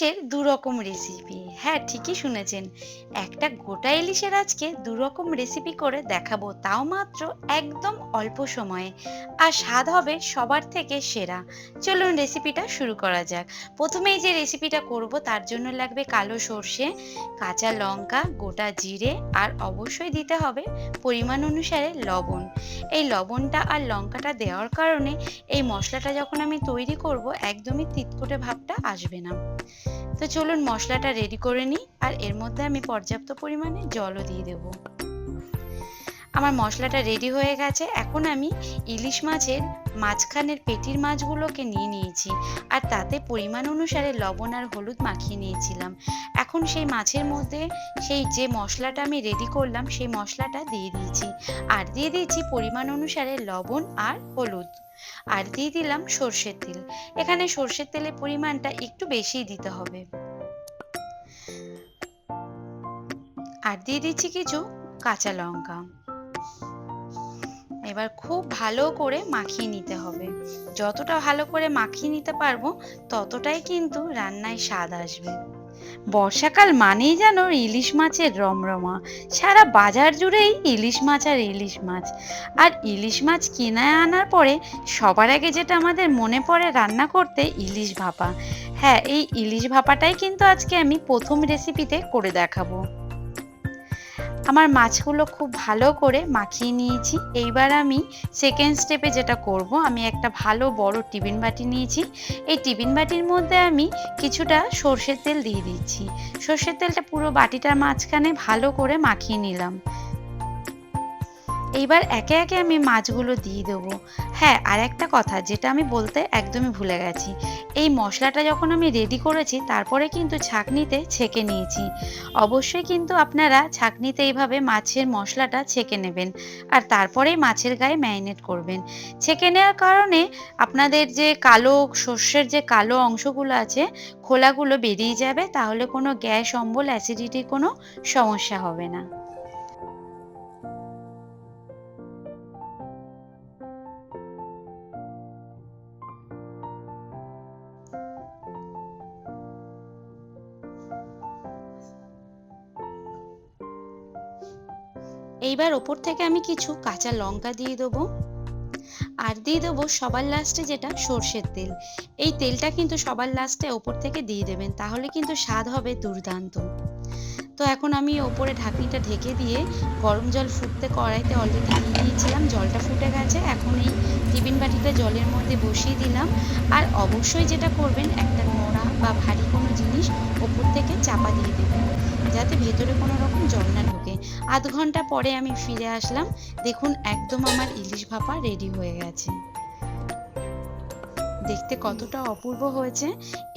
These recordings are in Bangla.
ইলিশের দুরকম রেসিপি। হ্যাঁ, ঠিকই শুনেছেন। একটা গোটা ইলিশের আজকে দুরকম রেসিপি করে দেখাবো, তাও মাত্র একদম অল্প সময়ে। আর স্বাদ হবে সবার থেকে সেরা। চলুন রেসিপিটা শুরু করা যাক। প্রথমেই যে রেসিপিটা করব তার জন্য লাগবে কালো সর্ষে, কাঁচা লঙ্কা, গোটা জিরে আর অবশ্যই দিতে হবে পরিমাণ অনুসারে লবণ। এই লবণটা আর লঙ্কাটা দেওয়ার কারণে এই মশলাটা যখন আমি তৈরি করব একদমই তিতকুটে ভাবটা আসবে না। তো চলুন মশলাটা রেডি করে নিই, আর এর মধ্যে আমি পর্যাপ্ত পরিমাণে জলও দিয়ে দেব। আমার মশলাটা রেডি হয়ে গেছে। এখন আমি ইলিশ মাছের মাঝখানের পেটির মাছগুলোকে নিয়ে নিয়েছি, আর তাতে পরিমাণ অনুসারে লবণ আর হলুদ মাখিয়ে নিয়েছিলাম। এখন সেই মাছের মধ্যে সেই যে মশলাটা আমি রেডি করলাম সেই মশলাটা দিয়ে দিয়েছি, আর দিয়ে দিয়েছি পরিমাণ অনুসারে লবণ আর হলুদ, আর দিয়ে দিলাম সর্ষের তেল। এখানে সর্ষের তেলের পরিমাণটা একটু বেশিই দিতে হবে। আর দিয়ে দিচ্ছি কিছু কাঁচা লঙ্কা। এবার খুব ভালো করে মাখিয়ে নিতে হবে। যতটা ভালো করে মাখিয়ে নিতে পারবো ততটাই কিন্তু রান্নায় স্বাদ আসবে। বর্ষাকাল মানেই যেন ইলিশ মাছের রমরমা। সারা বাজার জুড়েই ইলিশ মাছ আর ইলিশ মাছ। আর ইলিশ মাছ কিনে আনার পরে সবার আগে যেটা আমাদের মনে পড়ে রান্না করতে, ইলিশ ভাপা। হ্যাঁ, এই ইলিশ ভাপাটাই কিন্তু আজকে আমি প্রথম রেসিপিতে করে দেখাবো। আমার মাছগুলো খুব ভালো করে মাখিয়ে নিয়েছি। এইবার আমি সেকেন্ড স্টেপে যেটা করব, আমি একটা ভালো বড় টিফিন বাটি নিয়েছি। এই টিফিন বাটির মধ্যে আমি কিছুটা সর্ষের তেল দিয়ে দিচ্ছি। সর্ষের তেলটা পুরো বাটিটার মাঝখানে ভালো করে মাখিয়ে নিলাম। এইবার একে একে আমি মাছগুলো দিয়ে দেবো। হ্যাঁ, আর একটা কথা যেটা আমি বলতে একদমই ভুলে গেছি, এই মশলাটা যখন আমি রেডি করেছি তারপরে কিন্তু ছাঁকনিতে ছেঁকে নিয়েছি। অবশ্যই কিন্তু আপনারা ছাঁকনিতে এইভাবে মাছের মশলাটা ছেঁকে নেবেন, আর তারপরেই মাছের গায়ে ম্যারিনেট করবেন। ছেঁকে নেওয়ার কারণে আপনাদের যে কালো সর্ষের যে কালো অংশগুলো আছে, খোলাগুলো বেরিয়ে যাবে, তাহলে কোনো গ্যাস অম্বল অ্যাসিডিটির কোনো সমস্যা হবে না। এইবার ওপর থেকে আমি কিছু কাঁচা লঙ্কা দিয়ে দেবো, আর দিয়ে দেবো সবার লাস্টে যেটা সর্ষের তেল। এই তেলটা কিন্তু সবার লাস্টে ওপর থেকে দিয়ে দেবেন, তাহলে কিন্তু স্বাদ হবে দুর্দান্ত। তো এখন আমি ওপরে ঢাকনিটা ঢেকে দিয়ে গরম জল ফুটতে কড়াইতে অলরেডি দিয়ে দিয়েছিলাম, জলটা ফুটে গেছে। এখন এই টিফিন বাটিটা জলের মধ্যে বসিয়ে দিলাম, আর অবশ্যই যেটা করবেন একটা নোড়া বা ভারী কোনো জিনিস ওপর থেকে চাপা দিয়ে দেবেন, যাতে ভেতরে কোনো রকম জল না ঢোকে। আধ ঘন্টা পরে আমি ফিরে আসলাম। দেখুন একদম আমার ইলিশ ভাপা রেডি হয়ে গেছে। দেখতে কতটা অপূর্ব হয়েছে।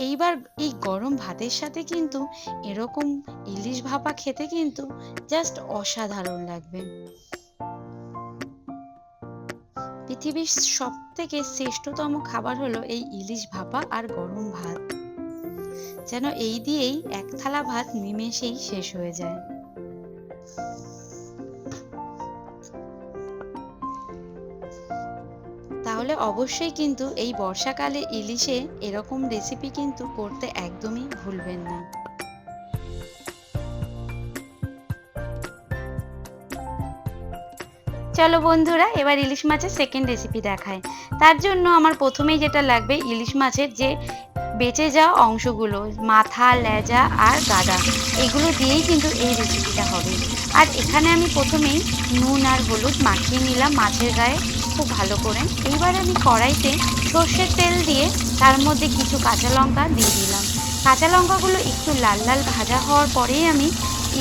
এইবার এই গরম ভাতের সাথে কিন্তু এরকম ইলিশ ভাপা খেতে কিন্তু জাস্ট অসাধারণ লাগবে। পৃথিবীর সব থেকে শ্রেষ্ঠতম খাবার হলো এই ইলিশ ভাপা আর গরম ভাত। যেন এই দিয়েই এক থালা ভাত নিমেষেই শেষ হয়ে যায়। তাহলে অবশ্যই কিন্তু এই বর্ষাকালে ইলিশে এরকম রেসিপি কিন্তু করতে একদমই ভুলবেন না। চলো বন্ধুরা, এবার ইলিশ মাছের সেকেন্ড রেসিপি দেখায়। তার জন্য আমার প্রথমেই যেটা লাগবে, ইলিশ মাছের যে বেঁচে যাওয়া অংশগুলো, মাথা, লেজা আর গাদা, এগুলো দিয়েই কিন্তু এই রেসিপিটা হবে। আর এখানে আমি প্রথমেই নুন আর হলুদ মাখিয়ে নিলাম মাছের গায়ে খুব ভালো করে। এইবার আমি কড়াইতে সর্ষের তেল দিয়ে তার মধ্যে কিছু কাঁচা লঙ্কা দিয়ে দিলাম। কাঁচা লঙ্কাগুলো একটু লাল লাল ভাজা হওয়ার পরেই আমি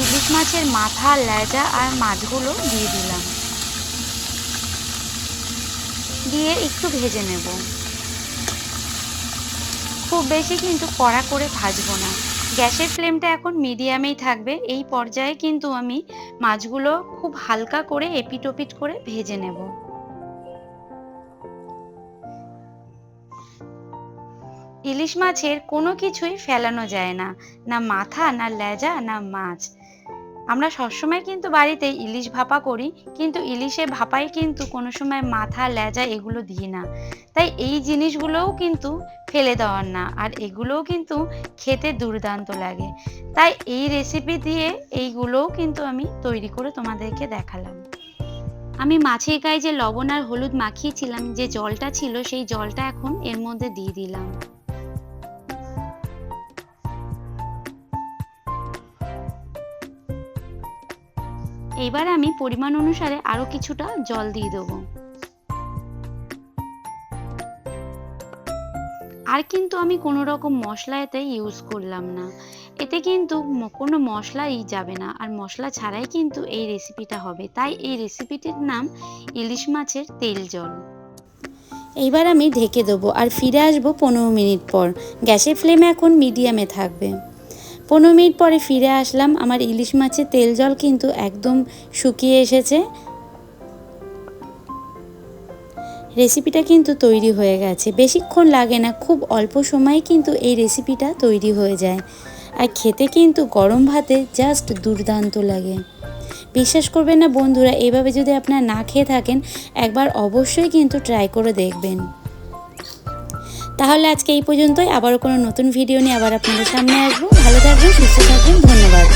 ইলিশ মাছের মাথা, লেজা আর মাছগুলো দিয়ে দিলাম, দিয়ে একটু ভেজে নেব। খুব বেশি কিন্তু কড়া করে ভাজবো না। গ্যাসের ফ্লেমটা এখন মিডিয়ামেই থাকবে। এই পর্যায়ে কিন্তু আমি মাছগুলো খুব হালকা করে এপিট ওপিট করে ভেজে নেব। ইলিশ মাছের কোনো কিছুই ফেলানো যায় না, না মাথা, না লেজা, না মাছ। আমরা সবসময় কিন্তু বাড়িতে ইলিশ ভাপা করি, কিন্তু ইলিশে ভাপায় কিন্তু কোনো সময় মাথা লেজা এগুলো দিই না। তাই এই জিনিসগুলোও কিন্তু ফেলে দেওয়ার না, আর এগুলোও কিন্তু খেতে দুর্দান্ত লাগে। তাই এই রেসিপি দিয়ে এইগুলোও কিন্তু আমি তৈরি করে তোমাদেরকে দেখালাম। আমি মাছের গায়ে যে লবণ আর হলুদ মাখিয়েছিলাম, যে জলটা ছিল সেই জলটা এখন এর মধ্যে দিয়ে দিলাম। এবার আমি পরিমাণ অনুসারে আরো কিছুটা জল দিয়ে দেবো। আর কিন্তু আমি কোনো রকম মশলা এতে ইউজ করলাম না। এতে কিন্তু কোনো মশলাই যাবে না, আর মশলা ছাড়াই কিন্তু এই রেসিপিটা হবে। তাই এই রেসিপিটির নাম ইলিশ মাছের তেল জল। এইবার আমি ঢেকে দেবো আর ফিরে আসবো 15 মিনিট পর। গ্যাসের ফ্লেম এখন মিডিয়ামে থাকবে। 15 মিনিট পরে ফিরে আসলাম। আমার ইলিশ মাছের তেল জল কিন্তু একদম শুকিয়ে এসেছে। রেসিপিটা কিন্তু তৈরি হয়ে গেছে, বেশিক্ষণ লাগে না, খুব অল্প সময়ে কিন্তু এই রেসিপিটা তৈরি হয়ে যায়। আর খেতে কিন্তু গরম ভাতে জাস্ট দুর্দান্ত লাগে। বিশ্বাস করবেন না বন্ধুরা, এভাবে যদি আপনারা না খেয়ে থাকেন একবার অবশ্যই কিন্তু ট্রাই করে দেখবেন। তাহলে আজকে এই পর্যন্তই, আবারও কোনো নতুন ভিডিও নিয়ে আবার আপনাদের সামনে আসবো। ভালো থাকবেন, সুস্থ থাকবেন, ধন্যবাদ।